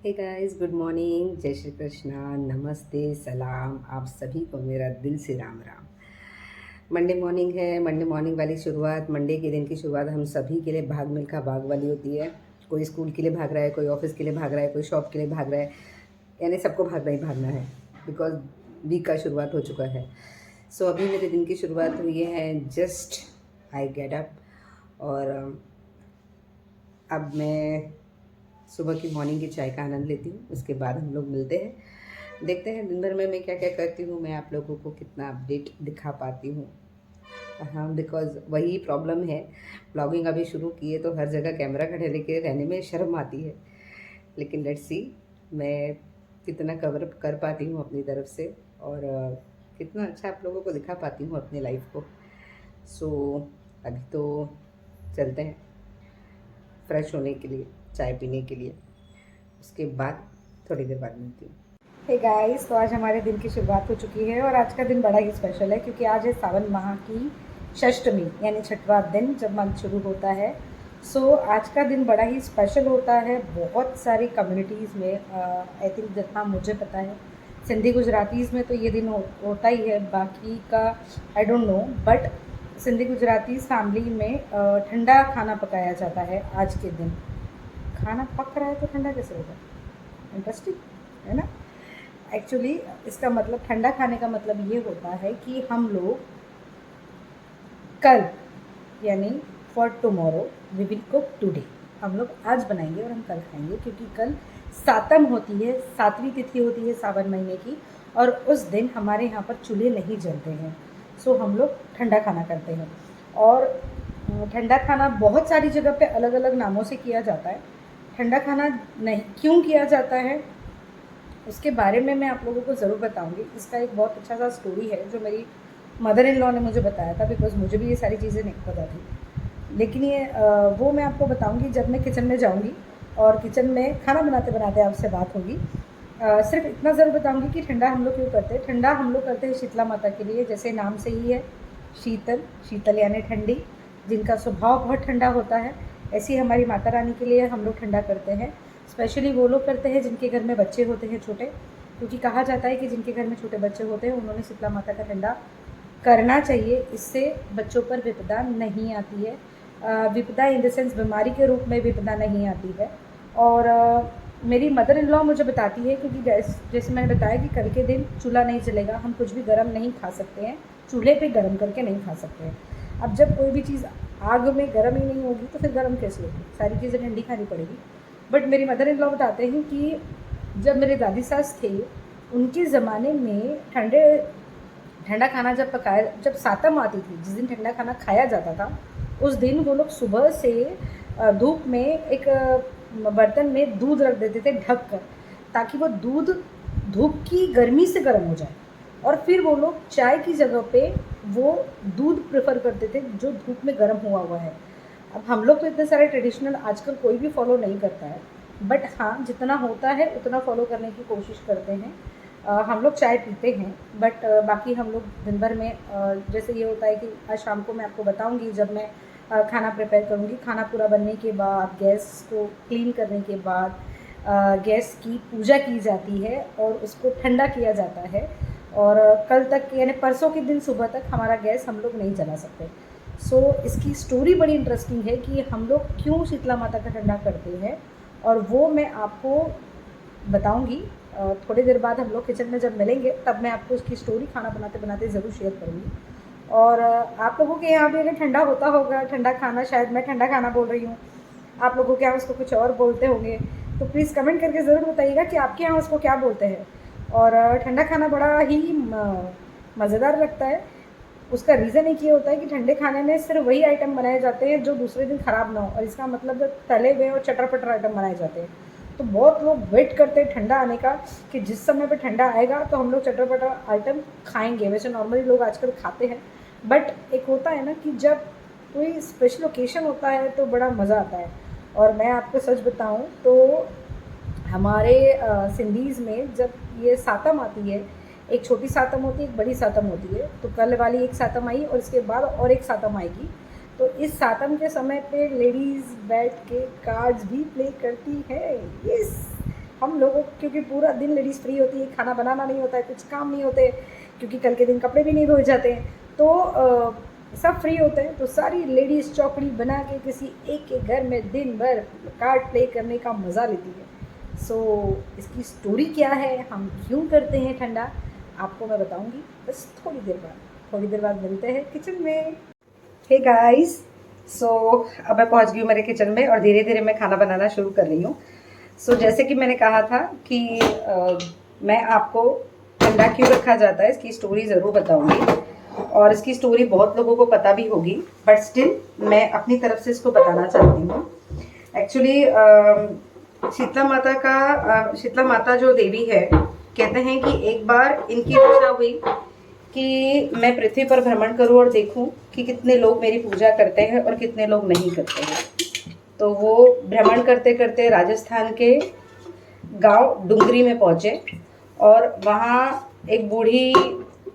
Hey guys, good morning, जय श्री कृष्णा, नमस्ते, सलाम। आप सभी को मेरा दिल से राम राम। मंडे मॉर्निंग है। मंडे मॉर्निंग वाली शुरुआत, मंडे के दिन की शुरुआत हम सभी के लिए भाग मिल्खा भाग वाली होती है। कोई स्कूल के लिए भाग रहा है, कोई ऑफिस के लिए भाग रहा है, कोई शॉप के लिए भाग रहा है, यानी सबको भागना ही भागना है बिकॉज वीक का शुरुआत हो चुका है। सो अभी मेरे दिन की शुरुआत हुई है। जस्ट आई गेट अप और अब मैं सुबह की मॉर्निंग की चाय का आनंद लेती हूँ। उसके बाद हम लोग मिलते हैं, देखते हैं दिन भर में मैं क्या क्या करती हूँ, मैं आप लोगों को कितना अपडेट दिखा पाती हूँ। हाँ, बिकॉज़ वही प्रॉब्लम है। ब्लॉगिंग अभी शुरू की है तो हर जगह कैमरा खड़े लेके रहने में शर्म आती है, लेकिन लेट्स सी मैं कितना कवर अप कर पाती हूँ अपनी तरफ से और कितना अच्छा आप लोगों को दिखा पाती हूँ अपनी लाइफ को। सो अभी तो चलते हैं फ्रेश होने के लिए, चाय पीने के लिए। उसके बाद थोड़ी देर बाद मिलती हूँ। हे गाइस, तो आज हमारे दिन की शुरुआत हो चुकी है और आज का दिन बड़ा ही स्पेशल है क्योंकि आज है सावन माह की षष्टमी, यानी छठवां दिन जब मंथ शुरू होता है। सो आज का दिन बड़ा ही स्पेशल होता है। बहुत सारी कम्युनिटीज़ में आई थिंक जितना मुझे पता है सिंधी गुजरातीज़ में तो ये दिन होता ही है, बाकी का I don't know. But Sindhi Gujaratis family में ठंडा खाना पकाया जाता है आज के दिन। खाना पक रहा है तो ठंडा कैसे होगा? इंटरेस्टिंग है ना। एक्चुअली इसका मतलब, ठंडा खाने का मतलब ये होता है कि हम लोग कल, यानी for tomorrow we will cook today, हम लोग आज बनाएंगे और हम कल खाएंगे क्योंकि कल सातम होती है, सातवीं तिथि होती है सावन महीने की, और उस दिन हमारे यहाँ पर चूल्हे नहीं जलते हैं। सो हम लोग ठंडा खाना करते हैं। और ठंडा खाना बहुत सारी जगह पे अलग अलग नामों से किया जाता है। ठंडा खाना नहीं क्यों किया जाता है उसके बारे में मैं आप लोगों को ज़रूर बताऊंगी। इसका एक बहुत अच्छा सा स्टोरी है जो मेरी मदर इन लॉ ने मुझे बताया था, बिकॉज मुझे भी ये सारी चीज़ें नहीं पता थी। लेकिन ये वो मैं आपको बताऊंगी जब मैं किचन में जाऊंगी और किचन में खाना बनाते बनाते आपसे बात होगी। सिर्फ इतना ज़रूर बताऊंगी कि ठंडा हम लोग क्यों करते हैं। ठंडा हम लोग करते हैं शीतला माता के लिए, जैसे नाम से ही है शीतल, शीतल यानी ठंडी, जिनका स्वभाव बहुत ठंडा होता है। ऐसी हमारी माता रानी के लिए हम लोग ठंडा करते हैं। स्पेशली वो लोग करते हैं जिनके घर में बच्चे होते हैं छोटे, क्योंकि कहा जाता है कि जिनके घर में छोटे बच्चे होते हैं उन्होंने शीतला माता का ठंडा करना चाहिए। इससे बच्चों पर विपदा नहीं आती है। विपदा इन द सेंस बीमारी के रूप में विपदा नहीं आती है। और मेरी मदर इन लॉ मुझे बताती है, क्योंकि जैसे मैंने बताया कि कल के दिन चूल्हा नहीं चलेगा, हम कुछ भी गर्म नहीं खा सकते हैं, चूल्हे पे गर्म करके नहीं खा सकते हैं। अब जब कोई भी चीज़ आग में गर्म ही नहीं होगी तो फिर गर्म कैसे होगी? सारी चीज़ें ठंडी खानी पड़ेगी। बट मेरी मदर इन लॉ बताते हैं कि जब मेरे दादी सास थे उनके ज़माने में ठंडा खाना जब सातम आती थी, जिस दिन ठंडा खाना खाया जाता था, उस दिन वो लोग सुबह से धूप में एक बर्तन में दूध रख देते थे ढक कर, ताकि वो दूध धूप की गर्मी से गर्म हो जाए। और फिर वो लोग चाय की जगह पे वो दूध प्रेफर करते थे जो धूप में गर्म हुआ हुआ है। अब हम लोग तो इतने सारे ट्रेडिशनल आजकल कोई भी फॉलो नहीं करता है, बट हाँ जितना होता है उतना फॉलो करने की कोशिश करते हैं। हम लोग चाय पीते हैं, बट बाकी हम लोग दिन भर में जैसे ये होता है कि आज शाम को मैं आपको बताऊंगी जब मैं खाना प्रिपेयर करूंगी। खाना पूरा बनने के बाद, गैस को क्लीन करने के बाद गैस की पूजा की जाती है और उसको ठंडा किया जाता है। और कल तक, यानी परसों के दिन सुबह तक हमारा गैस हम लोग नहीं जला सकते। सो इसकी स्टोरी बड़ी इंटरेस्टिंग है कि हम लोग क्यों शीतला माता का ठंडा करते हैं, और वो मैं आपको बताऊंगी थोड़ी देर बाद। हम लोग किचन में जब मिलेंगे तब मैं आपको इसकी स्टोरी खाना बनाते बनाते ज़रूर शेयर करूँगी। और आप लोगों के यहाँ भी अगर ठंडा होता होगा, ठंडा खाना, शायद मैं ठंडा खाना बोल रही हूँ, आप लोगों के यहाँ उसको कुछ और बोलते होंगे, तो प्लीज़ कमेंट करके ज़रूर बताइएगा कि आपके यहाँ उसको क्या बोलते हैं। और ठंडा खाना बड़ा ही मज़ेदार लगता है। उसका रीज़न एक ये होता है कि ठंडे खाने में सिर्फ वही आइटम बनाए जाते हैं जो दूसरे दिन ख़राब ना हो, और इसका मतलब तले हुए और चटर पटर आइटम बनाए जाते हैं। तो बहुत लोग वेट करते हैं ठंडा आने का कि जिस समय पे ठंडा आएगा तो हम लोग चटर पटर आइटम खाएंगे। वैसे नॉर्मली लोग आजकल खाते हैं, बट एक होता है ना कि जब कोई स्पेशल ओकेशन होता है तो बड़ा मज़ा आता है। और मैं आपको सच बताऊं तो हमारे सिंधीज़ में जब ये सातम आती है, एक छोटी सातम होती है, एक बड़ी सातम होती है। तो कल वाली एक सातम आई और इसके बाद और एक सातम आएगी। तो इस सातम के समय पे लेडीज़ बैठ के कार्ड्स भी प्ले करती है। यस, हम लोगों क्योंकि पूरा दिन लेडीज़ फ्री होती है, खाना बनाना नहीं होता है, कुछ काम नहीं होते, क्योंकि कल के दिन कपड़े भी नहीं धोए जाते हैं, तो सब फ्री होते हैं, तो सारी लेडीज़ चौकड़ी बना के किसी एक के घर में दिन भर कार्ड प्ले करने का मज़ा लेती है। सो इसकी स्टोरी क्या है, हम क्यों करते हैं ठंडा, आपको मैं बताऊंगी बस थोड़ी देर बाद मिलते हैं किचन में। हे गाइस, सो अब मैं पहुंच गई हूँ मेरे किचन में और धीरे धीरे मैं खाना बनाना शुरू कर रही हूँ। सो जैसे कि मैंने कहा था कि मैं आपको ठंडा क्यों रखा जाता है इसकी स्टोरी ज़रूर बताऊंगी, और इसकी स्टोरी बहुत लोगों को पता भी होगी, बट स्टिल मैं अपनी तरफ से इसको बताना चाहती हूँ। एक्चुअली शीतला माता जो देवी है, कहते हैं कि एक बार इनकी इच्छा हुई कि मैं पृथ्वी पर भ्रमण करूं और देखूं कि कितने लोग मेरी पूजा करते हैं और कितने लोग नहीं करते हैं। तो वो भ्रमण करते करते राजस्थान के गांव डुंगरी में पहुंचे और वहाँ एक बूढ़ी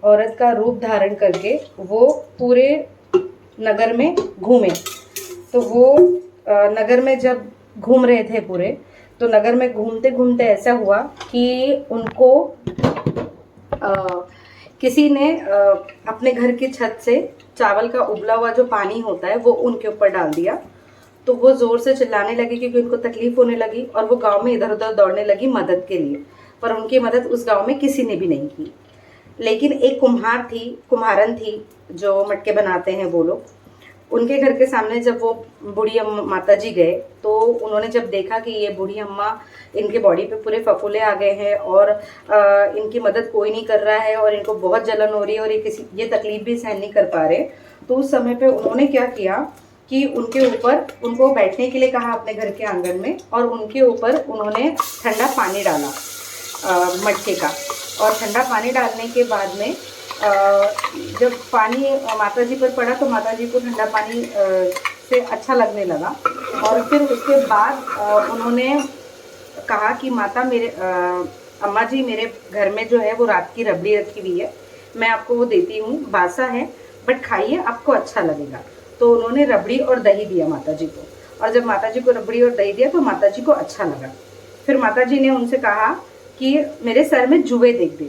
औरत का रूप धारण करके वो पूरे नगर में घूमे। तो वो नगर में जब घूम रहे थे पूरे, तो नगर में घूमते घूमते ऐसा हुआ कि उनको किसी ने अपने घर की छत से चावल का उबला हुआ जो पानी होता है वो उनके ऊपर डाल दिया। तो वो ज़ोर से चिल्लाने लगी क्योंकि उनको तकलीफ होने लगी, और वो गांव में इधर उधर दौड़ने लगी मदद के लिए, पर उनकी मदद उस गांव में किसी ने भी नहीं की। लेकिन एक कुम्हारन थी जो मटके बनाते हैं वो लोग, उनके घर के सामने जब वो बूढ़ी माता जी गए, तो उन्होंने जब देखा कि ये बूढ़ी अम्मा, इनके बॉडी पे पूरे फफूले आ गए हैं और इनकी मदद कोई नहीं कर रहा है और इनको बहुत जलन हो रही है और ये तकलीफ भी सहन नहीं कर पा रहे, तो उस समय पे उन्होंने क्या किया कि उनके ऊपर उनको बैठने के लिए कहा अपने घर के आंगन में, और उनके ऊपर उन्होंने ठंडा पानी डाला मटके का। और ठंडा पानी डालने के बाद में जब पानी माता जी पर पड़ा तो माता जी को ठंडा पानी से अच्छा लगने लगा। और फिर उसके बाद उन्होंने कहा कि माता मेरे अम्मा जी, मेरे घर में जो है वो रात की रबड़ी रखी हुई है, मैं आपको वो देती हूँ, बासा है बट खाइए, आपको अच्छा लगेगा। तो उन्होंने रबड़ी और दही दिया माता जी को, और जब माता जी को रबड़ी और दही दिया तो माता जी को अच्छा लगा। फिर माता जी ने उनसे कहा कि मेरे सर में जुए देख दे।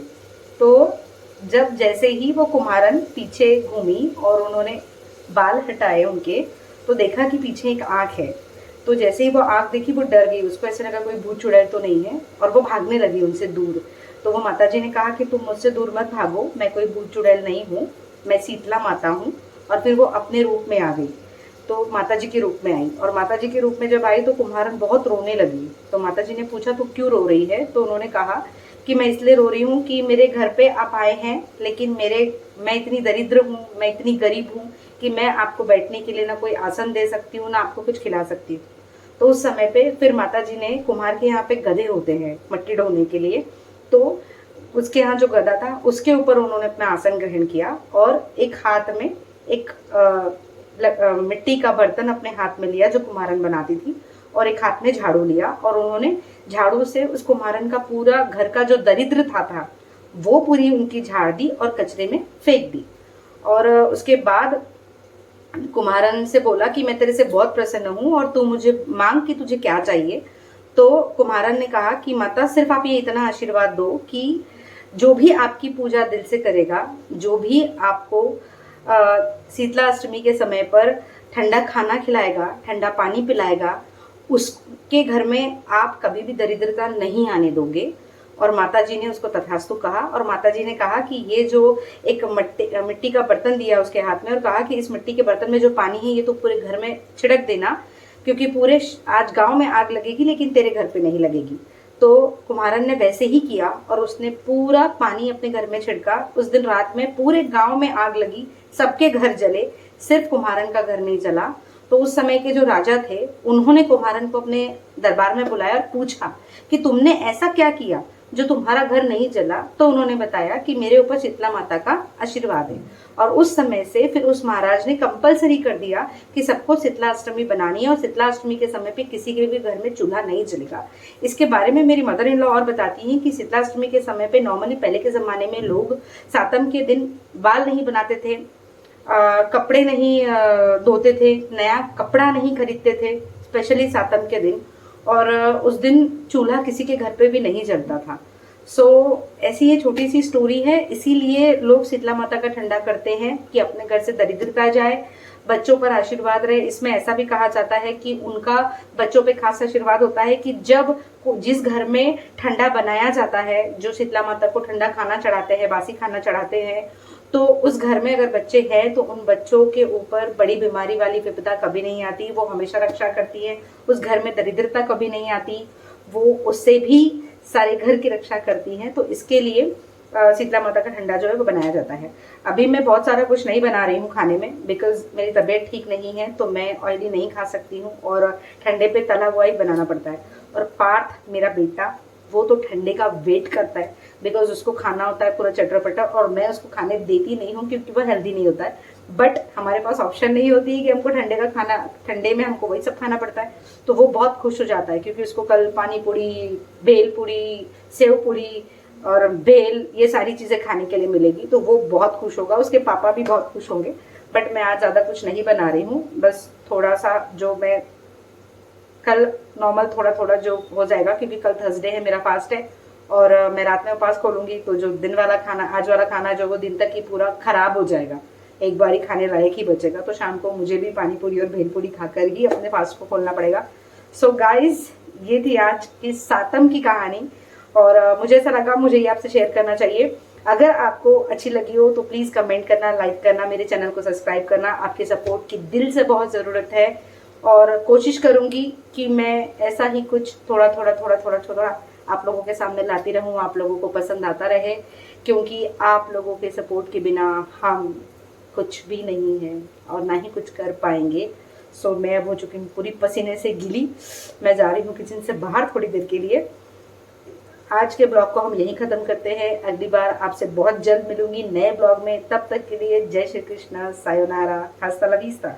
तो जब जैसे ही वो कुम्हारन पीछे घूमी और उन्होंने बाल हटाए उनके, तो देखा कि पीछे एक आँख है। तो जैसे ही वो आँख देखी वो डर गई, उसको ऐसे लगा कोई भूत चुड़ैल तो नहीं है, और वो भागने लगी उनसे दूर। तो वो माता जी ने कहा कि तुम मुझसे दूर मत भागो, मैं कोई भूत चुड़ैल नहीं हूँ, मैं शीतला माता हूँ। और फिर वो अपने रूप में आ गई, तो माता जी के रूप में आई, और माता जी के रूप में जब आई तो कुम्हारन बहुत रोने लगी। तो माता जी ने पूछा तो क्यों रो रही है? तो उन्होंने कहा कि मैं इसलिए रो रही हूँ कि मेरे घर पे आप आए हैं, लेकिन मैं इतनी दरिद्र हूँ, मैं इतनी गरीब हूँ कि मैं आपको बैठने के लिए ना कोई आसन दे सकती हूँ, ना आपको कुछ खिला सकती हूँ। तो उस समय पे फिर माता जी ने, कुम्हार के यहाँ पे गधे होते हैं मट्टी ढोने के लिए, तो उसके यहाँ जो गधा था उसके ऊपर उन्होंने अपना आसन ग्रहण किया, और एक हाथ में एक मिट्टी का बर्तन अपने हाथ में लिया जो कुम्हारन बनाती थी, और एक हाथ में झाड़ू लिया, और उन्होंने झाड़ू से उस कुम्हारन का पूरा घर का जो दरिद्र था वो पूरी उनकी झाड़ दी और कचरे में फेंक दी। और उसके बाद कुम्हारन से बोला कि मैं तेरे से बहुत प्रसन्न हूँ और तू मुझे मांग कि तुझे क्या चाहिए। तो कुम्हारन ने कहा कि माता, सिर्फ आप ये इतना आशीर्वाद दो कि जो भी आपकी पूजा दिल से करेगा, जो भी आपको शीतला अष्टमी के समय पर ठंडा खाना खिलाएगा, ठंडा पानी पिलाएगा, उसके घर में आप कभी भी दरिद्रता नहीं आने दोगे। और माता जी ने उसको तथास्तु कहा, और माता जी ने कहा कि ये जो एक मिट्टी का बर्तन दिया उसके हाथ में, और कहा कि इस मिट्टी के बर्तन में जो पानी है ये तो पूरे घर में छिड़क देना, क्योंकि पूरे आज गांव में आग लगेगी लेकिन तेरे घर पे नहीं लगेगी। तो कुम्हारन ने वैसे ही किया और उसने पूरा पानी अपने घर में छिड़का। उस दिन रात में पूरे गांव में आग लगी, सबके घर जले, सिर्फ कुम्हारन का घर नहीं जला। तो उस समय के जो राजा थे उन्होंने कुम्हारन को अपने दरबार में बुलाया और पूछा कि तुमने ऐसा क्या किया जो तुम्हारा घर नहीं जला? तो उन्होंने बताया कि मेरे ऊपर शीतला माता का आशीर्वाद है। और उस समय से फिर उस महाराज ने कंपलसरी कर दिया कि सबको शीतला अष्टमी बनानी है, और शीतला अष्टमी के समय पे किसी के भी घर में चूल्हा नहीं जलेगा। इसके बारे में मेरी मदर इन लॉ और बताती हैं कि शीतला अष्टमी के समय पे नॉर्मली पहले के ज़माने में लोग सातम के दिन बाल नहीं बनाते थे, कपड़े नहीं धोते थे, नया कपड़ा नहीं खरीदते थे, स्पेशली सातम के दिन। और उस दिन चूल्हा किसी के घर पे भी नहीं जलता था। ऐसी ये छोटी सी स्टोरी है, इसीलिए लोग शीतला माता का ठंडा करते हैं कि अपने घर से दरिद्रता जाए, बच्चों पर आशीर्वाद रहे। इसमें ऐसा भी कहा जाता है कि उनका बच्चों पे खास आशीर्वाद होता है कि जब जिस घर में ठंडा बनाया जाता है, जो शीतला माता को ठंडा खाना चढ़ाते हैं, बासी खाना चढ़ाते हैं, तो उस घर में अगर बच्चे हैं तो उन बच्चों के ऊपर बड़ी बीमारी वाली विपदा कभी नहीं आती, वो हमेशा रक्षा करती है। उस घर में दरिद्रता कभी नहीं आती, वो उससे भी सारे घर की रक्षा करती हैं। तो इसके लिए शीतला माता का ठंडा जो है वो बनाया जाता है। अभी मैं बहुत सारा कुछ नहीं बना रही हूँ खाने में, बिकॉज मेरी तबीयत ठीक नहीं है, तो मैं ऑयली नहीं खा सकती हूँ और ठंडे पे तला हुआ ही बनाना पड़ता है। और पार्थ मेरा बेटा, वो तो ठंडे का वेट करता है, बिकॉज उसको खाना होता है पूरा चटर-पटर, और मैं उसको खाने देती नहीं हूँ क्योंकि वह हेल्दी नहीं होता है। बट हमारे पास ऑप्शन नहीं होती है कि हमको ठंडे का खाना, ठंडे में हमको वही सब खाना पड़ता है। तो वो बहुत खुश हो जाता है क्योंकि उसको कल पानी पूरी, भेल पूरी, सेव पूरी और भेल, ये सारी चीज़ें खाने के लिए मिलेगी, तो वो बहुत खुश होगा। उसके पापा भी बहुत खुश होंगे। बट मैं आज ज़्यादा कुछ नहीं बना रही हूँ, बस थोड़ा सा जो मैं कल नॉर्मल थोड़ा थोड़ा जो हो जाएगा, क्योंकि कल थर्सडे है, मेरा फास्ट है और मैं रात में उपास खोलूंगी, तो जो दिन वाला खाना, आज वाला खाना जो वो दिन तक ही पूरा खराब हो जाएगा, एक बार ही खाने लायक ही बचेगा। तो शाम को मुझे भी पानी पूरी और भेलपूरी खाकर ही अपने फास्ट को खोलना पड़ेगा। सो गाइज, ये थी आज की सातम की कहानी और मुझे ऐसा लगा मुझे ये आपसे शेयर करना चाहिए। अगर आपको अच्छी लगी हो तो प्लीज़ कमेंट करना, लाइक करना, मेरे चैनल को सब्सक्राइब करना। आपके सपोर्ट की दिल से बहुत ज़रूरत है और कोशिश करूँगी कि मैं ऐसा ही कुछ थोड़ा थोड़ा आप लोगों के सामने लाती रहूँ, आप लोगों को पसंद आता रहे, क्योंकि आप लोगों के सपोर्ट के बिना हम कुछ भी नहीं है और ना ही कुछ कर पाएंगे। मैं अब हो चुकी हूँ पूरी पसीने से गीली। मैं जा रही हूँ किचन से बाहर थोड़ी देर के लिए। आज के ब्लॉग को हम यहीं ख़त्म करते हैं। अगली बार आपसे बहुत जल्द मिलूंगी नए ब्लॉग में। तब तक के लिए जय श्री कृष्ण, सायोनारा, हस्ता ला विस्ता।